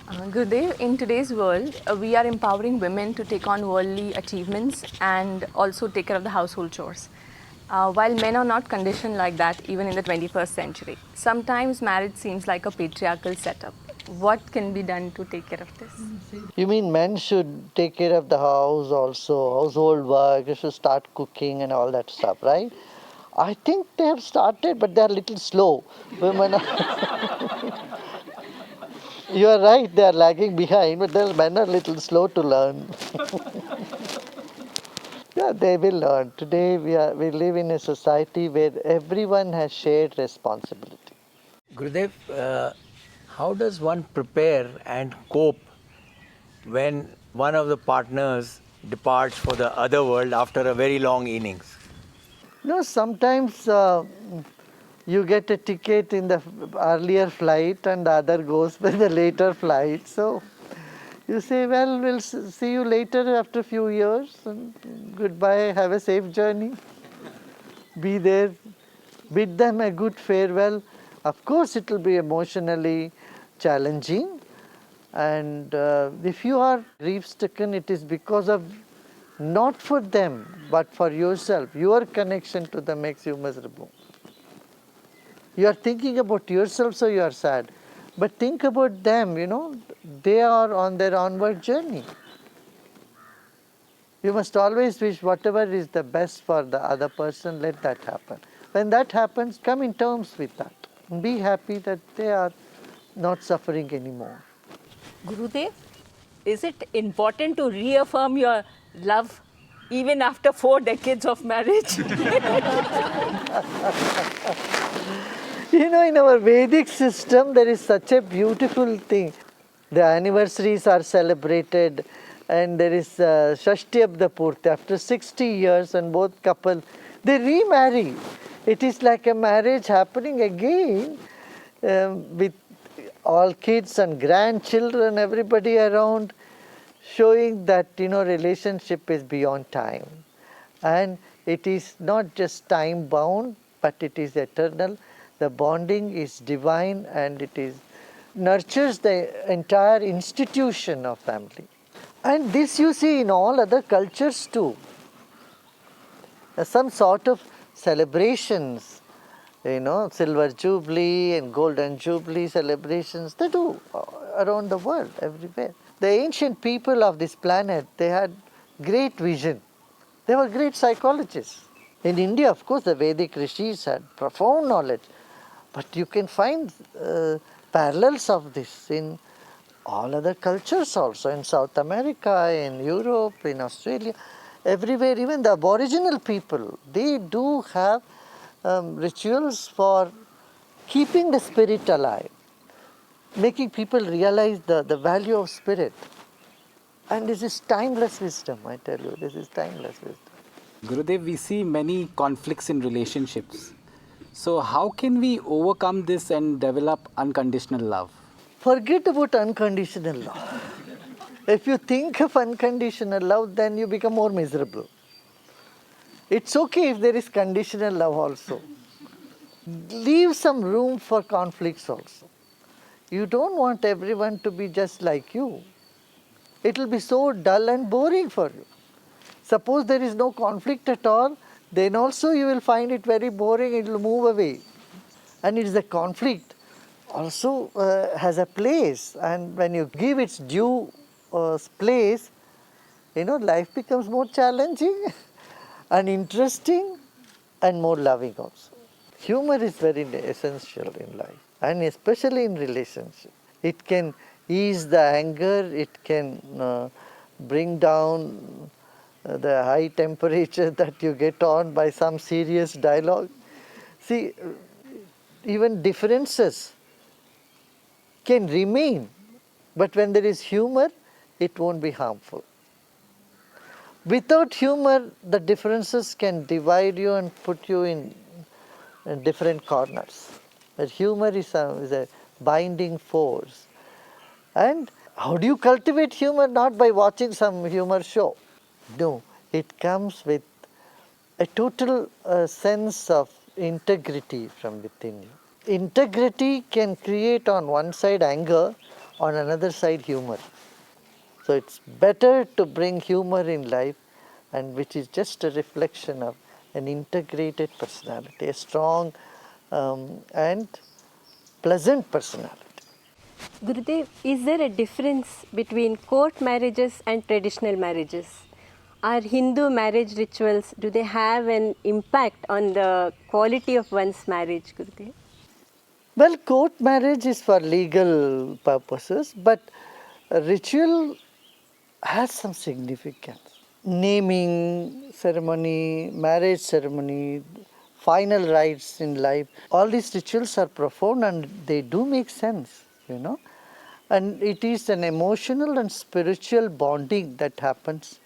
Gurudev, in today's world, we are empowering women to take on worldly achievements and also take care of the household chores. While men are not conditioned like that, even in the 21st century, sometimes marriage seems like a patriarchal setup. What can be done to take care of this? You mean men should take care of the house also, household work, they should start cooking and all that stuff, right? I think they have started, but they are a little slow. Women are you are right, they are lagging behind, but men are a little slow to learn. Yeah, they will learn. Today we live in a society where everyone has shared responsibility. Gurudev, how does one prepare and cope when one of the partners departs for the other world after a very long innings? Sometimes you get a ticket in the earlier flight and the other goes by the later flight. So you say, well, we'll see you later after a few years. And goodbye, have a safe journey. Be there, bid them a good farewell. Of course, it will be emotionally challenging. And if you are grief-stricken, it is because of not for them, but for yourself. Your connection to them makes you miserable. You are thinking about yourself, so you are sad. But think about them, they are on their onward journey. You must always wish whatever is the best for the other person, let that happen. When that happens, come in terms with that. Be happy that they are not suffering anymore. Gurudev, is it important to reaffirm your love even after 4 decades of marriage? In our Vedic system, there is such a beautiful thing. The anniversaries are celebrated, and there is Shashtiyabda Purti. After 60 years, and both couple, they remarry. It is like a marriage happening again with all kids and grandchildren, everybody around, showing that, relationship is beyond time. And it is not just time bound, but it is eternal. The bonding is divine, and it nurtures the entire institution of family. And this you see in all other cultures too. Some sort of celebrations, silver jubilee and golden jubilee celebrations, they do around the world, everywhere. The ancient people of this planet, they had great vision. They were great psychologists. In India, of course, the Vedic rishis had profound knowledge. But you can find parallels of this in all other cultures also, in South America, in Europe, in Australia, everywhere. Even the Aboriginal people, they do have rituals for keeping the spirit alive, making people realize the value of spirit. And this is timeless wisdom, I tell you, this is timeless wisdom. Gurudev, we see many conflicts in relationships. So how can we overcome this and develop unconditional love? Forget about unconditional love. If you think of unconditional love, then you become more miserable. It's okay if there is conditional love also. Leave some room for conflicts also. You don't want everyone to be just like you. It will be so dull and boring for you. Suppose there is no conflict at all, then also you will find it very boring, it will move away. And it is the conflict also has a place, and when you give its due place, life becomes more challenging and interesting and more loving also. Humor is very essential in life, and especially in relationship. It can ease the anger, it can bring down the high temperature that you get on by some serious dialogue. See, even differences can remain, but when there is humor, it won't be harmful. Without humor, the differences can divide you and put you in different corners. But humor is a binding force. And how do you cultivate humor? Not by watching some humor show. No, it comes with a total sense of integrity from within you. Integrity can create on one side anger, on another side humor. So it's better to bring humor in life, and which is just a reflection of an integrated personality, a strong and pleasant personality. Gurudev, is there a difference between court marriages and traditional marriages? Are Hindu marriage rituals, do they have an impact on the quality of one's marriage, Gurudev? Well, court marriage is for legal purposes, but a ritual has some significance. Naming ceremony, marriage ceremony, final rites in life, all these rituals are profound and they do make sense, you know. And it is an emotional and spiritual bonding that happens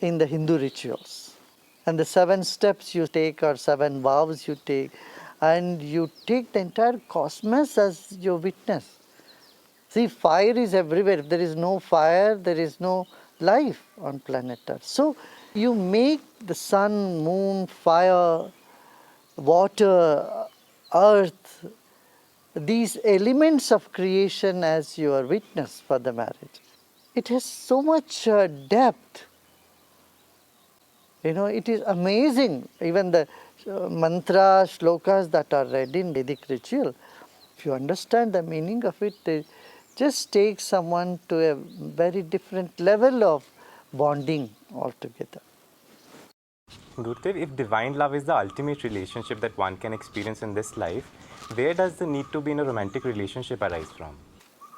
in the Hindu rituals. And the 7 steps you take or 7 vows you take, and you take the entire cosmos as your witness. See, fire is everywhere. If there is no fire, there is no life on planet Earth. So you make the sun, moon, fire, water, earth, these elements of creation as your witness for the marriage. It has so much depth. You know, it is amazing. Even the mantra, shlokas that are read in Vedic ritual, if you understand the meaning of it, it just takes someone to a very different level of bonding altogether. Gurudev, if divine love is the ultimate relationship that one can experience in this life, where does the need to be in a romantic relationship arise from?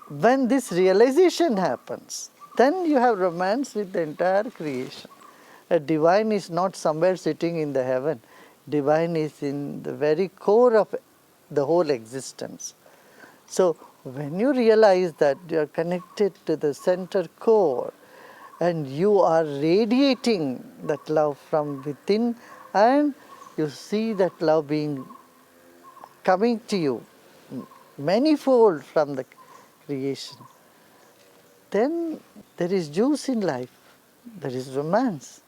When this realization happens, then you have romance with the entire creation. A divine is not somewhere sitting in the heaven. Divine is in the very core of the whole existence. So when you realize that you are connected to the center core and you are radiating that love from within, and you see that love being coming to you manifold from the creation, then there is juice in life, there is romance.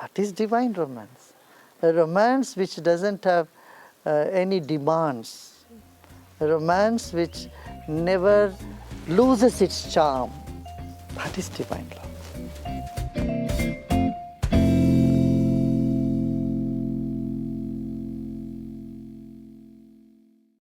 That is divine romance. A romance which doesn't have any demands, a romance which never loses its charm. That is divine love.